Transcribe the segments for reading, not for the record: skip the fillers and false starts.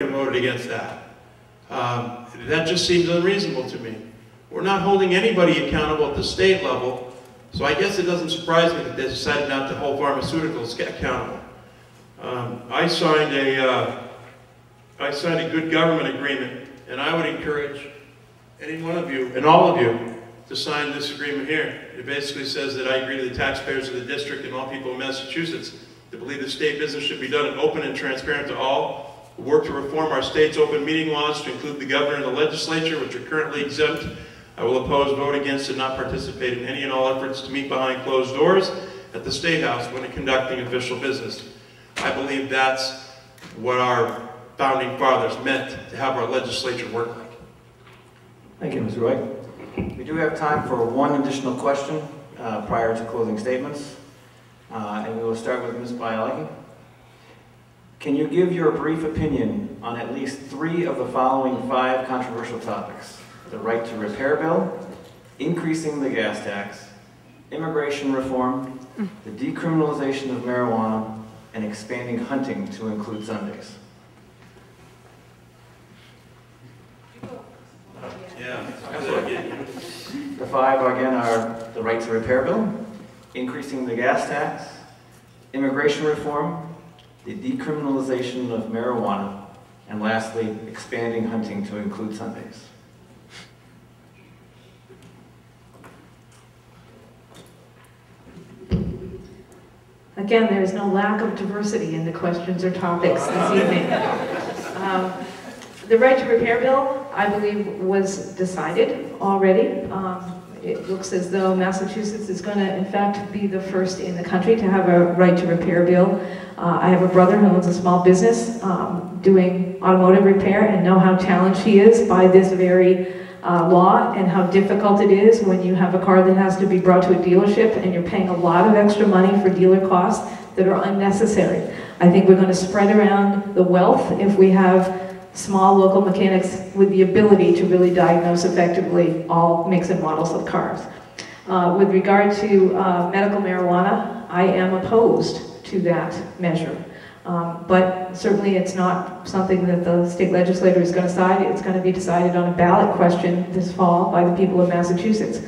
voted against that. That just seems unreasonable to me. We're not holding anybody accountable at the state level, so I guess it doesn't surprise me that they decided not to hold pharmaceuticals accountable. I signed a good government agreement, and I would encourage any one of you, and all of you, to sign this agreement here. It basically says that I agree to the taxpayers of the district and all people in Massachusetts to believe that state business should be done open and transparent to all, work to reform our state's open meeting laws to include the governor and the legislature, which are currently exempt. I will oppose, vote against, and not participate in any and all efforts to meet behind closed doors at the State House when conducting official business. I believe that's what our founding fathers meant to have our legislature work like. Thank you, Mr. Roy. We do have time for one additional question prior to closing statements. And we will start with Ms. Bialecki. Can you give your brief opinion on at least 3 of the following 5 controversial topics? The right to repair bill, increasing the gas tax, immigration reform, the decriminalization of marijuana, and expanding hunting to include Sundays. The 5 again are the right to repair bill, increasing the gas tax, immigration reform, the decriminalization of marijuana, and lastly, expanding hunting to include Sundays. Again, there is no lack of diversity in the questions or topics this evening. The right to repair bill, I believe, was decided already. It looks as though Massachusetts is going to, in fact, be the first in the country to have a right to repair bill. I have a brother who owns a small business doing automotive repair and know how challenged he is by this very law and how difficult it is when you have a car that has to be brought to a dealership and you're paying a lot of extra money for dealer costs that are unnecessary. I think we're going to spread around the wealth if we have small local mechanics with the ability to really diagnose effectively all makes and models of cars. With regard to medical marijuana, I am opposed to that measure. But certainly it's not something that the state legislature is going to decide. It's going to be decided on a ballot question this fall by the people of Massachusetts.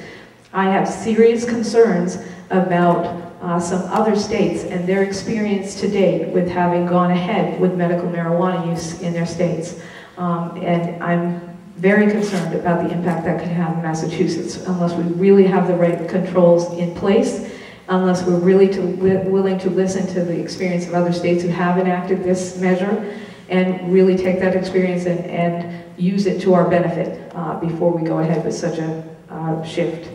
I have serious concerns about some other states and their experience to date with having gone ahead with medical marijuana use in their states. And I'm very concerned about the impact that could have in Massachusetts unless we really have the right controls in place, unless we're really willing to listen to the experience of other states who have enacted this measure and really take that experience and use it to our benefit before we go ahead with such a shift.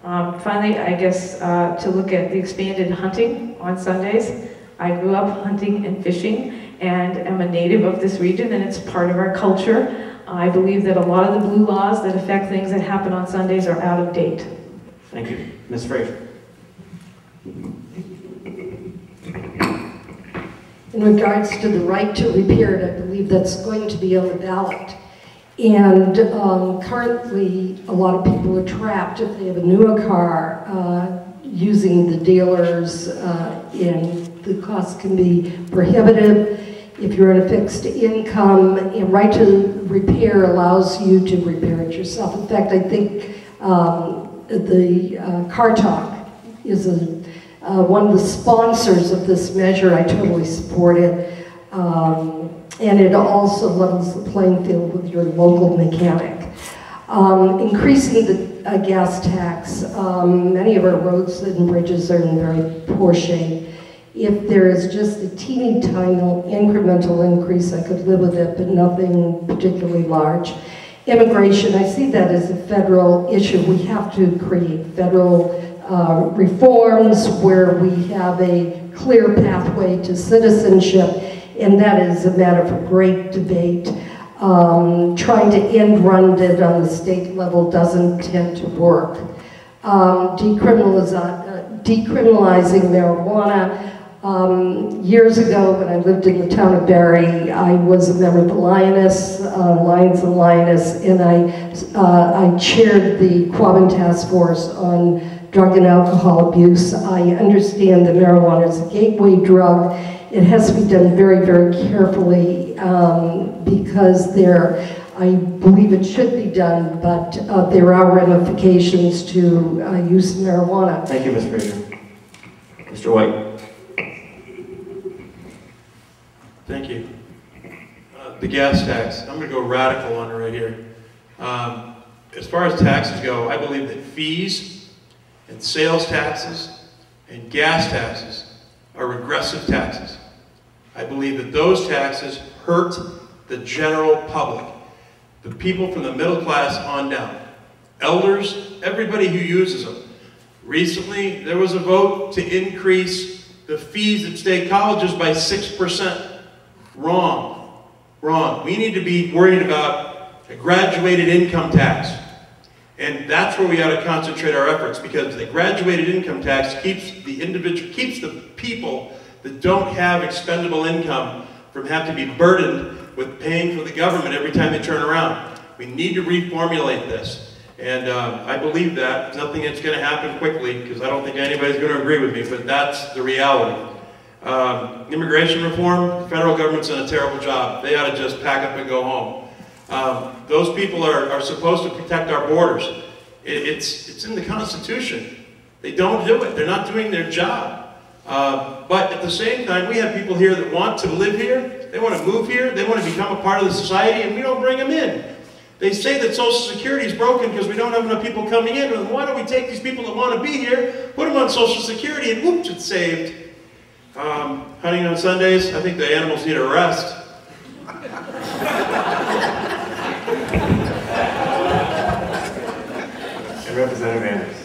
Finally, I guess to look at the expanded hunting on Sundays. I grew up hunting and fishing and am a native of this region, and it's part of our culture. I believe that a lot of the blue laws that affect things that happen on Sundays are out of date. Thank you. Ms. Fraser. In regards to the right to repair it, I believe that's going to be on the ballot. And currently, a lot of people are trapped if they have a newer car using the dealers, and the cost can be prohibitive. If you're in a fixed income, and right to repair allows you to repair it yourself. In fact, I think the Car Talk is one of the sponsors of this measure. I totally support it. And it also levels the playing field with your local mechanic. Increasing the gas tax, many of our roads and bridges are in very poor shape. If there is just a teeny tiny incremental increase, I could live with it, but nothing particularly large. Immigration, I see that as a federal issue. We have to create federal reforms where we have a clear pathway to citizenship, and that is a matter for great debate. Trying to end run it on the state level doesn't tend to work. Decriminalizing marijuana. Years ago, when I lived in the town of Barrie, I was a member of the Lions and Lioness, and I chaired the Quabbin Task Force on drug and alcohol abuse. I understand that marijuana is a gateway drug. It has to be done very, very carefully. because I believe it should be done, but there are ramifications to use of marijuana. Thank you, Ms. Fraser. Mr. White. Thank you. The gas tax, I'm going to go radical on it right here. As far as taxes go, I believe that fees and sales taxes and gas taxes are regressive taxes. I believe that those taxes hurt the general public, the people from the middle class on down, elders, everybody who uses them. Recently, there was a vote to increase the fees at state colleges by 6%. Wrong. Wrong. We need to be worried about a graduated income tax. And that's where we ought to concentrate our efforts, because the graduated income tax keeps the people that don't have expendable income from having to be burdened with paying for the government every time they turn around. We need to reformulate this. And I believe that. Nothing that's going to happen quickly, because I don't think anybody's going to agree with me, but that's the reality. Immigration reform, the federal government's done a terrible job. They ought to just pack up and go home. Those people are supposed to protect our borders. It's in the Constitution. They don't do it. They're not doing their job. But at the same time, we have people here that want to live here. They want to move here. They want to become a part of the society, and we don't bring them in. They say that Social Security is broken because we don't have enough people coming in. And why don't we take these people that want to be here, put them on Social Security, and whoops, it's saved. Hunting on Sundays, I think the animals need a rest. And Representative Anders.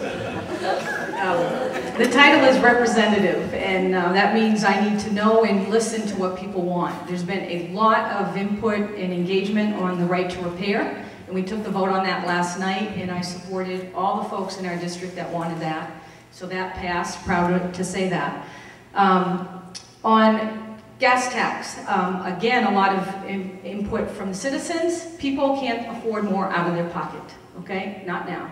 The title is representative, and that means I need to know and listen to what people want. There's been a lot of input and engagement on the right to repair, and we took the vote on that last night, and I supported all the folks in our district that wanted that. So that passed, proud to say that. On gas tax, again, a lot of input from the citizens. People can't afford more out of their pocket, okay? Not now.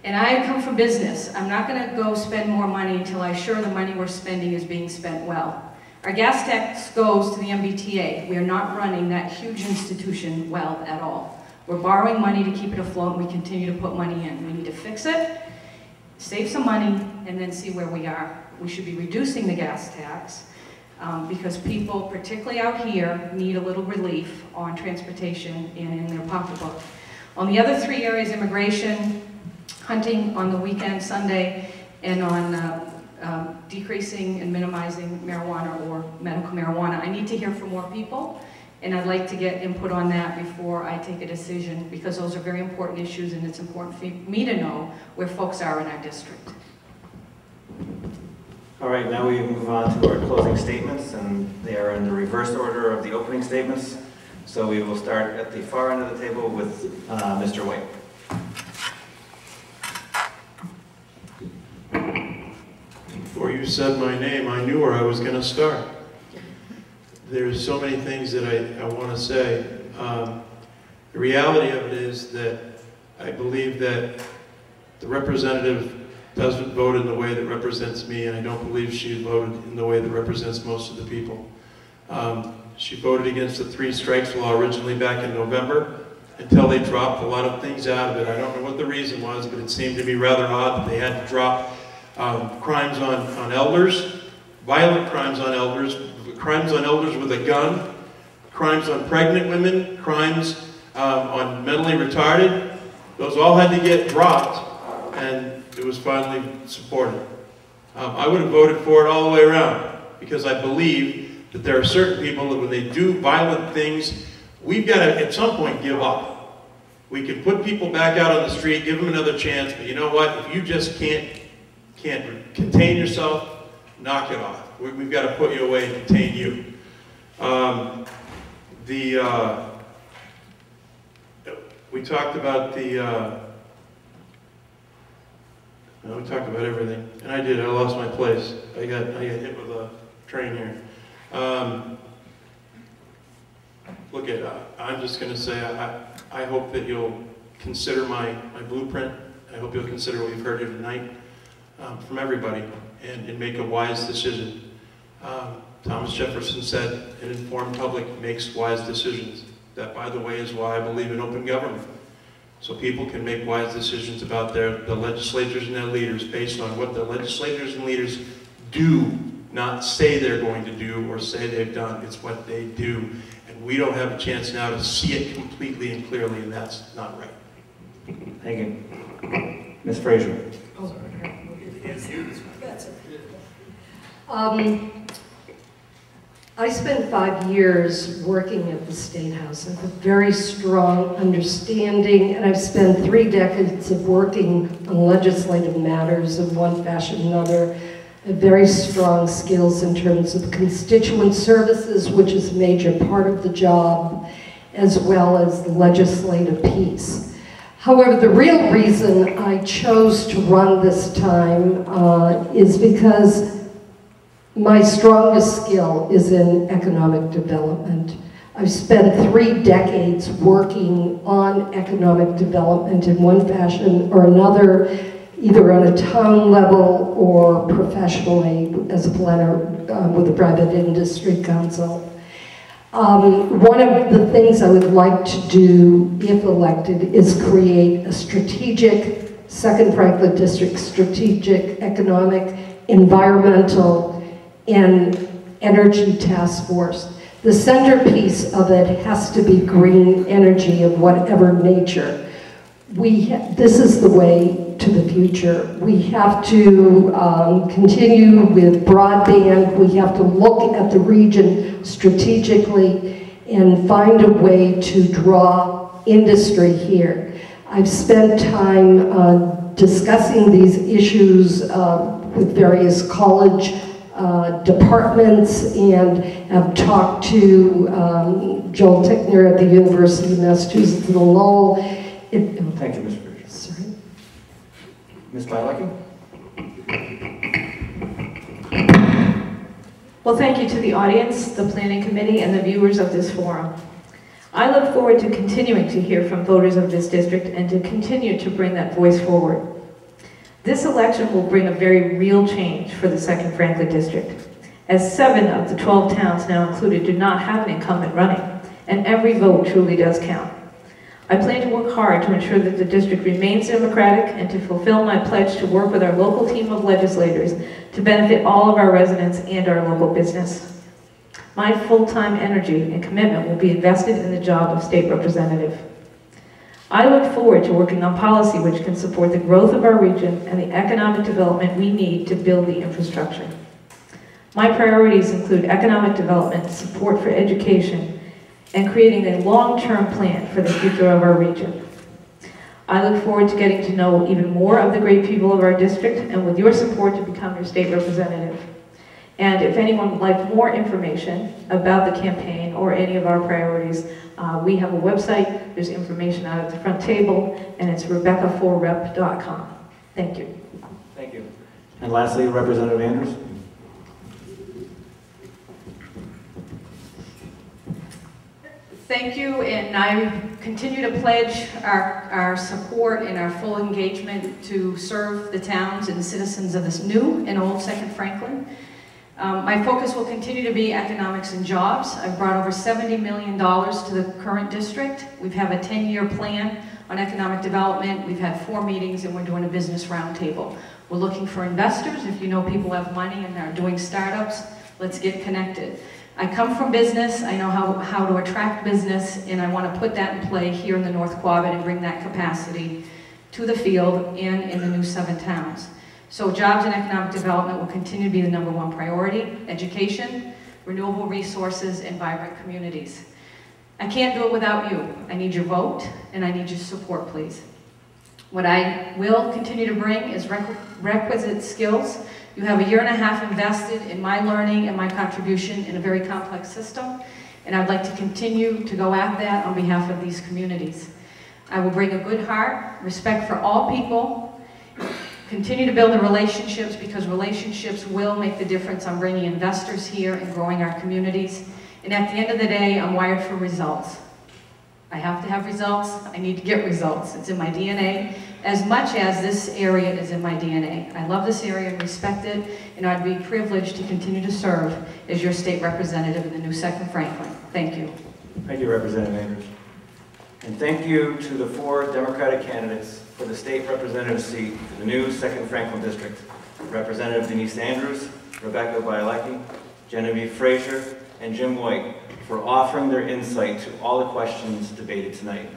And I come from business. I'm not going to go spend more money until I'm sure the money we're spending is being spent well. Our gas tax goes to the MBTA. We are not running that huge institution well at all. We're borrowing money to keep it afloat, and we continue to put money in. We need to fix it, save some money, and then see where we are. We should be reducing the gas tax because people, particularly out here, need a little relief on transportation and in their pocketbook. On the other three areas, immigration, hunting on the weekend, Sunday, and on decreasing and minimizing marijuana or medical marijuana. I need to hear from more people, and I'd like to get input on that before I take a decision, because those are very important issues, and it's important for me to know where folks are in our district. All right, now we move on to our closing statements, and they are in the reverse order of the opening statements. So we will start at the far end of the table with Mr. White. Before you said my name, I knew where I was going to start. There's so many things that I want to say. The reality of it is that I believe that the representative doesn't vote in the way that represents me, and I don't believe she voted in the way that represents most of the people. She voted against the 3 strikes law originally back in November until they dropped a lot of things out of it. I don't know what the reason was, but it seemed to me rather odd that they had to drop crimes on elders, violent crimes on elders with a gun, crimes on pregnant women, crimes on mentally retarded. Those all had to get dropped, and it was finally supported. I would have voted for it all the way around, because I believe that there are certain people that when they do violent things, we've got to at some point give up. We can put people back out on the street, give them another chance, but you know what? If you just can't contain yourself, knock it off. We've got to put you away and contain you. We talked about we talked about everything, and I did. I lost my place. I got hit with a train here. Look I'm just going to say I hope that you'll consider my blueprint. I hope you'll consider what you've heard here tonight from everybody and make a wise decision. Thomas Jefferson said, an informed public makes wise decisions. That, by the way, is why I believe in open government. So people can make wise decisions about the legislators and their leaders based on what the legislators and leaders do, not say they're going to do or say they've done. It's what they do. And we don't have a chance now to see it completely and clearly, and that's not right. Thank you. Ms. Fraser. I spent 5 years working at the State House. I have a very strong understanding, and I've spent 3 decades of working on legislative matters in one fashion or another. I have very strong skills in terms of constituent services, which is a major part of the job, as well as the legislative piece. However, the real reason I chose to run this time is because my strongest skill is in economic development. I've spent 3 decades working on economic development in one fashion or another, either on a town level or professionally as a planner with the Private Industry Council. One of the things I would like to do, if elected, is create a strategic, Second Franklin District strategic, economic, environmental, and energy task force. The centerpiece of it has to be green energy of whatever nature. This is the way to the future. We have to continue with broadband. We have to look at the region strategically and find a way to draw industry here. I've spent time discussing these issues with various college departments and have talked to Joel Tickner at the University of Massachusetts in Lowell. Thank you, Ms. Fraser. Sorry. Ms. Bialecki? Well, thank you to the audience, the planning committee, and the viewers of this forum. I look forward to continuing to hear from voters of this district and to continue to bring that voice forward. This election will bring a very real change for the 2nd Franklin District, as 7 of the 12 towns now included do not have an incumbent running, and every vote truly does count. I plan to work hard to ensure that the district remains democratic and to fulfill my pledge to work with our local team of legislators to benefit all of our residents and our local business. My full-time energy and commitment will be invested in the job of state representative. I look forward to working on policy which can support the growth of our region and the economic development we need to build the infrastructure. My priorities include economic development, support for education, and creating a long-term plan for the future of our region. I look forward to getting to know even more of the great people of our district and with your support to become your state representative. And if anyone would like more information about the campaign or any of our priorities, we have a website, there's information out at the front table, and it's rebecca4rep.com. Thank you. Thank you. And lastly, Representative Andrews. Thank you, and I continue to pledge our support and our full engagement to serve the towns and citizens of this new and old 2nd Franklin. My focus will continue to be economics and jobs. I've brought over $70 million to the current district. We have a 10-year plan on economic development. We've had 4 meetings and we're doing a business roundtable. We're looking for investors. If you know people have money and are doing startups, let's get connected. I come from business, I know how to attract business, and I want to put that in play here in the North Quabbin and bring that capacity to the field and in the new 7 towns. So jobs and economic development will continue to be the #1 priority, education, renewable resources, and vibrant communities. I can't do it without you. I need your vote, and I need your support, please. What I will continue to bring is requisite skills. You have a 1.5 years invested in my learning and my contribution in a very complex system, and I'd like to continue to go at that on behalf of these communities. I will bring a good heart, respect for all people, continue to build the relationships because relationships will make the difference on bringing investors here and growing our communities. And at the end of the day, I'm wired for results. I have to have results. I need to get results. It's in my DNA as much as this area is in my DNA. I love this area and respect it, and I'd be privileged to continue to serve as your state representative in the new 2nd Franklin. Thank you. Thank you, Representative Andrews. And thank you to the 4 Democratic candidates for the state representative seat for the new 2nd Franklin District. Representative Denise Andrews, Rebecca Bielecki, Genevieve Frazier, and Jim White for offering their insight to all the questions debated tonight.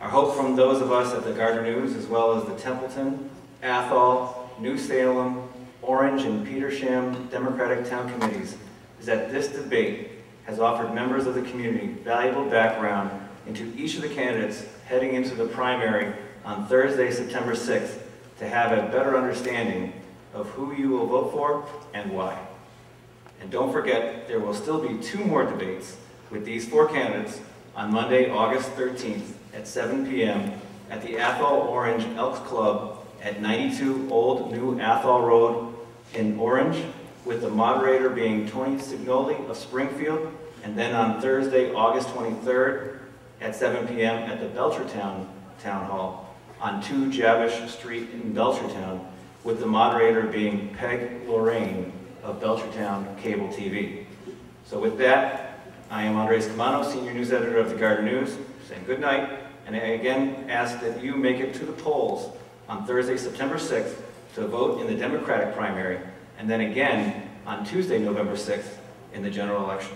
Our hope from those of us at the Gardner News, as well as the Templeton, Athol, New Salem, Orange, and Petersham Democratic Town Committees, is that this debate has offered members of the community valuable background into each of the candidates heading into the primary on Thursday, September 6th, to have a better understanding of who you will vote for and why. And don't forget, there will still be 2 more debates with these 4 candidates on Monday, August 13th at 7 p.m. at the Athol Orange Elks Club at 92 Old New Athol Road in Orange, with the moderator being Tony Signoli of Springfield, and then on Thursday, August 23rd at 7 p.m. at the Belchertown Town Hall on 2 Javish Street in Belchertown, with the moderator being Peg Lorraine of Belchertown Cable TV. So with that, I am Andres Camano, Senior News Editor of the Gardner News, saying good night, and I again ask that you make it to the polls on Thursday, September 6th to vote in the Democratic primary, and then again on Tuesday, November 6th in the general election.